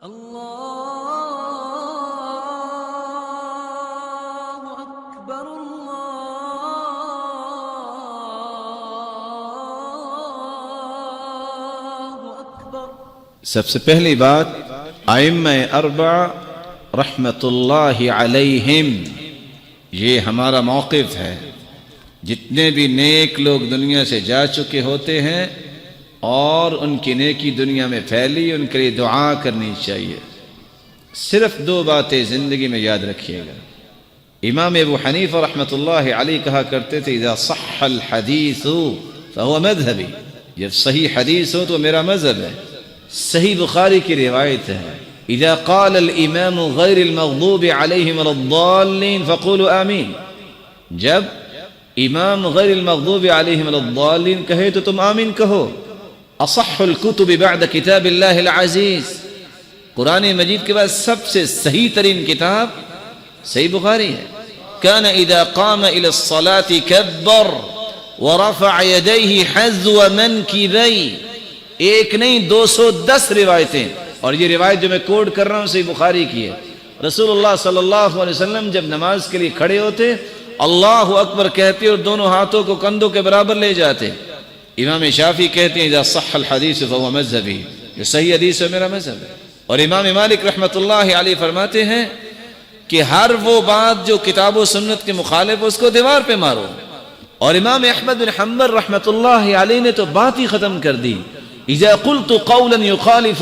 اللہ اکبر اللہ اکبر۔ سب سے پہلی بات، ائمہ اربع رحمت اللہ علیہم، یہ ہمارا موقف ہے۔ جتنے بھی نیک لوگ دنیا سے جا چکے ہوتے ہیں اور ان کی نیکی دنیا میں پھیلی، ان کے لیے دعا کرنی چاہیے۔ صرف دو باتیں زندگی میں یاد رکھیے گا۔ امام ابو حنیفہ رحمۃ اللہ علیہ کہا کرتے تھے اذا صح الحدیث فهو مذہبی، جب صحیح حدیث ہو تو میرا مذہب ہے۔ صحیح بخاری کی روایت ہے اذا قال الامام غیر المغضوب علیہم ولا الضالین فقولوا آمین، جب امام غیر المغضوب علیہم ولا الضالین کہے تو تم آمین کہو۔ اصح الکتب بعد کتاب اللہ العزیز، قرآن مجید کے بعد سب سے صحیح ترین کتاب صحیح بخاری ہے۔ کان اذا قام الى الصلاة کبر ورفع یدیہ حذو منکبیہ، ایک نہیں 210 روایتیں، اور یہ روایت جو میں کوٹ کر رہا ہوں صحیح بخاری کی ہے۔ رسول اللہ صلی اللہ علیہ وسلم جب نماز کے لیے کھڑے ہوتے اللہ اکبر کہتے اور دونوں ہاتھوں کو کندھوں کے برابر لے جاتے۔ امام شافعی کہتے ہیں اذا صح الحدیث فهو مذہبی، جو صحیح حدیث ہے میرا مذہب ہے۔ اور امام مالک رحمۃ اللہ علیہ فرماتے ہیں کہ ہر وہ بات جو کتاب و سنت کے مخالف اس کو دیوار پہ مارو۔ اور امام احمد بن حنبل رحمۃ اللہ علیہ نے تو بات ہی ختم کر دی، اذا قلت قولا يخالف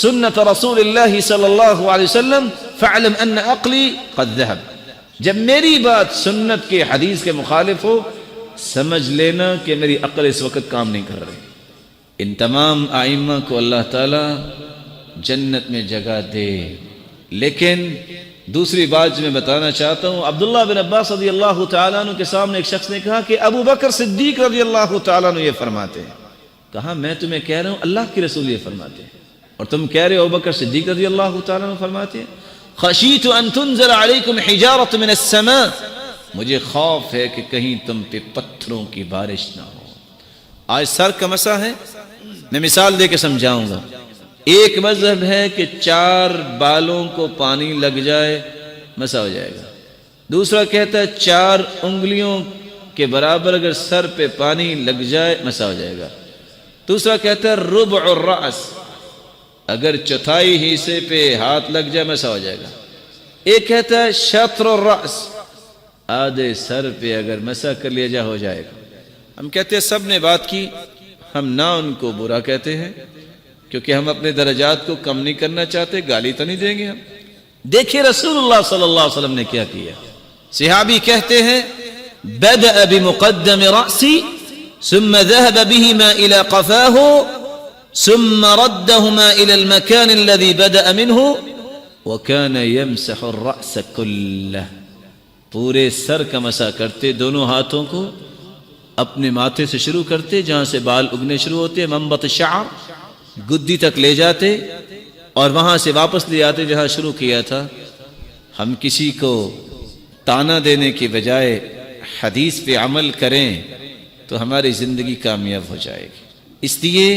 سنت رسول اللہ صلی اللہ علیہ وسلم فاعلم ان عقلی قد ذهب، جب میری بات سنت کے حدیث کے مخالف ہو سمجھ لینا کہ میری عقل اس وقت کام نہیں کر رہی۔ ان تمام ائمہ کو اللہ تعالی جنت میں جگہ دے۔ لیکن دوسری بات جو میں بتانا چاہتا ہوں، عبداللہ بن عباس رضی اللہ تعالیٰ عنہ کے سامنے ایک شخص نے کہا کہ ابو بکر صدیق رضی اللہ تعالیٰ عنہ یہ فرماتے ہیں۔ کہا میں تمہیں کہہ رہا ہوں اللہ کے رسول یہ فرماتے ہیں، اور تم کہہ رہے ہو ابو بکر صدیق رضی اللہ تعالیٰ عنہ فرماتے ہیں۔ خشیت ان تنزل علیکم حجارۃ من السماء، مجھے خوف ہے کہ کہیں تم پہ پتھروں کی بارش نہ ہو۔ آج سر کا مسا ہے، میں مثال دے کے سمجھاؤں گا۔ ایک مذہب ہے کہ 4 بالوں کو پانی لگ جائے مسا ہو جائے گا، دوسرا کہتا ہے 4 انگلیوں کے برابر اگر سر پہ پانی لگ جائے مسا ہو جائے گا، دوسرا کہتا ہے ربع الرأس، اگر چوتھائی حصے پہ ہاتھ لگ جائے مسا ہو جائے گا، ایک کہتا ہے شطر الرأس، آدھے سر پہ اگر مسا کر لیا جا ہو جائے گا۔ ہم کہتے ہیں سب نے بات کی، ہم نہ ان کو برا کہتے ہیں کیونکہ ہم اپنے درجات کو کم نہیں کرنا چاہتے، گالی تو نہیں دیں گے ہم۔ دیکھیے رسول اللہ صلی اللہ علیہ وسلم نے کیا کیا۔ صحابی کہتے ہیں بدأ بمقدم رأسی ثم ذهب بهما إلى قفاه ثم ردهما إلى المكان الذي بدأ منه وكان يمسح الرأس كله، پورے سر کا مسح کرتے، دونوں ہاتھوں کو اپنے ماتھے سے شروع کرتے جہاں سے بال اگنے شروع ہوتے، منبت الشعر، گدی تک لے جاتے اور وہاں سے واپس لے آتے جہاں شروع کیا تھا۔ ہم کسی کو تانا دینے کی بجائے حدیث پہ عمل کریں تو ہماری زندگی کامیاب ہو جائے گی۔ اس لیے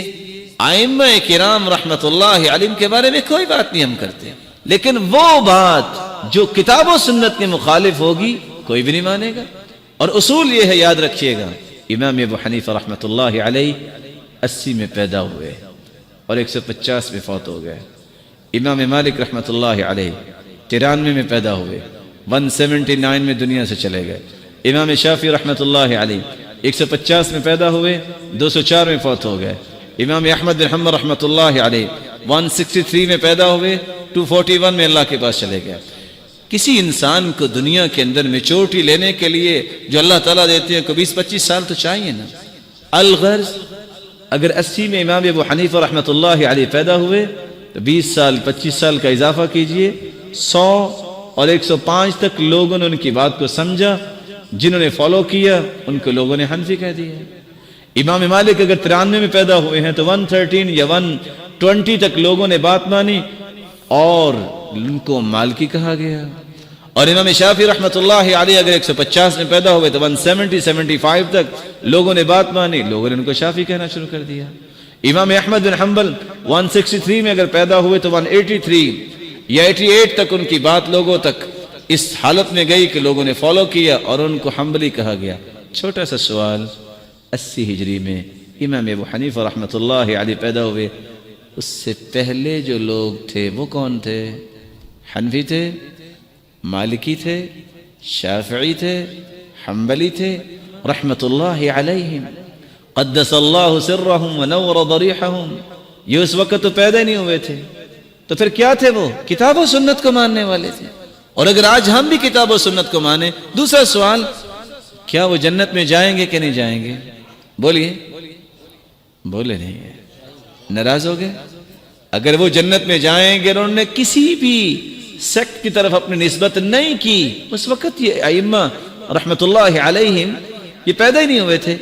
ائمہ کرام رحمت اللہ علیہم کے بارے میں کوئی بات نہیں ہم کرتے، لیکن وہ بات جو کتاب و سنت کے مخالف ہوگی کوئی بھی نہیں مانے گا۔ اور اصول یہ ہے، یاد رکھیے گا، امام ابو حنیفہ رحمت اللہ علیہ 80 میں پیدا ہوئے اور 150 میں فوت ہو گئے۔ امام مالک رحمت اللہ علیہ 93 میں پیدا ہوئے، 179 میں دنیا سے چلے گئے۔ امام شافعی رحمت اللہ علیہ 150 میں پیدا ہوئے، 204 میں فوت ہو گئے۔ امام احمد بن حنبل رحمت اللہ علیہ 163 میں پیدا ہوئے، 241 میں اللہ کے پاس چلے گئے۔ کسی انسان کو دنیا کے اندر میچورٹی لینے کے لیے جو اللہ تعالیٰ دیتے ہیں کو 20-25 سال تو چاہیے نا۔ الغرض اگر 80 میں امام ابو حنیفہ رحمت اللہ علیہ پیدا ہوئے تو 20 سال 25 سال کا اضافہ کیجئے، 100 اور 105 تک لوگوں نے ان کی بات کو سمجھا، جنہوں نے فالو کیا ان کو لوگوں نے حنفی کہہ دیا۔ امام مالک اگر 93 میں پیدا ہوئے ہیں تو 113 یا 120 تک لوگوں نے بات مانی اور ان کو مالکی کہا گیا۔ اور امام شافعی رحمت اللہ علیہ اگر 150 میں پیدا ہوئے تو 170-75 تک لوگوں نے بات مانی، لوگوں نے ان کو شافعی کہنا شروع کر دیا۔ امام احمد بن حنبل 163 میں اگر پیدا ہوئے تو 183 یا 88 تک ان کی بات لوگوں تک اس حالت میں گئی کہ لوگوں نے فالو کیا اور ان کو حنبلی کہا گیا۔ چھوٹا سا سوال، 80 ہجری میں امام ابو حنیفہ رحمۃ اللہ علیہ پیدا ہوئے، اس سے پہلے جو لوگ تھے وہ کون تھے؟ حنفی تھے، مالکی تھے، شافعی تھے، حنبلی تھے رحمۃ اللہ علیہم، قدس اللہ سرہم ونور ضریحہم۔ یہ اس وقت تو پیدا نہیں ہوئے تھے، تو پھر کیا تھے وہ؟ کتاب و سنت کو ماننے والے تھے۔ اور اگر آج ہم بھی کتاب و سنت کو مانیں، دوسرا سوال، کیا وہ جنت میں جائیں گے کہ نہیں جائیں گے؟ بولیے، بولے نہیں ہے، ناراض ہو گئے؟ اگر وہ جنت میں جائیں گے اور انہوں نے کسی بھی سیکٹ کی طرف اپنی نسبت نہیں کی، اس وقت یہ ائمہ رحمت اللہ علیہم یہ پیدا ہی نہیں ہوئے تھے۔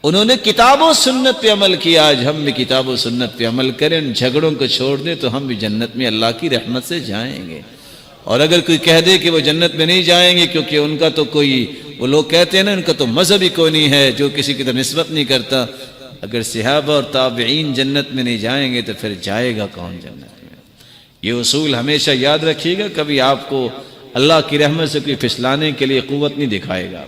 انہوں نے کتاب و سنت پہ عمل کیا۔ آج ہم بھی کتاب و سنت پہ عمل کریں، ان جھگڑوں کو چھوڑ دیں تو ہم بھی جنت میں اللہ کی رحمت سے جائیں گے۔ اور اگر کوئی کہہ دے کہ وہ جنت میں نہیں جائیں گے کیونکہ ان کا تو کوئی، وہ لوگ کہتے ہیں نا ان کا تو مذہب ہی کوئی نہیں ہے جو کسی کی طرف نسبت نہیں کرتا، اگر صحابہ اور تابعین جنت میں نہیں جائیں گے تو پھر جائے گا کون جنت میں؟ یہ اصول ہمیشہ یاد رکھیے گا، کبھی آپ کو اللہ کی رحمت سے کوئی پھسلانے کے لیے قوت نہیں دکھائے گا۔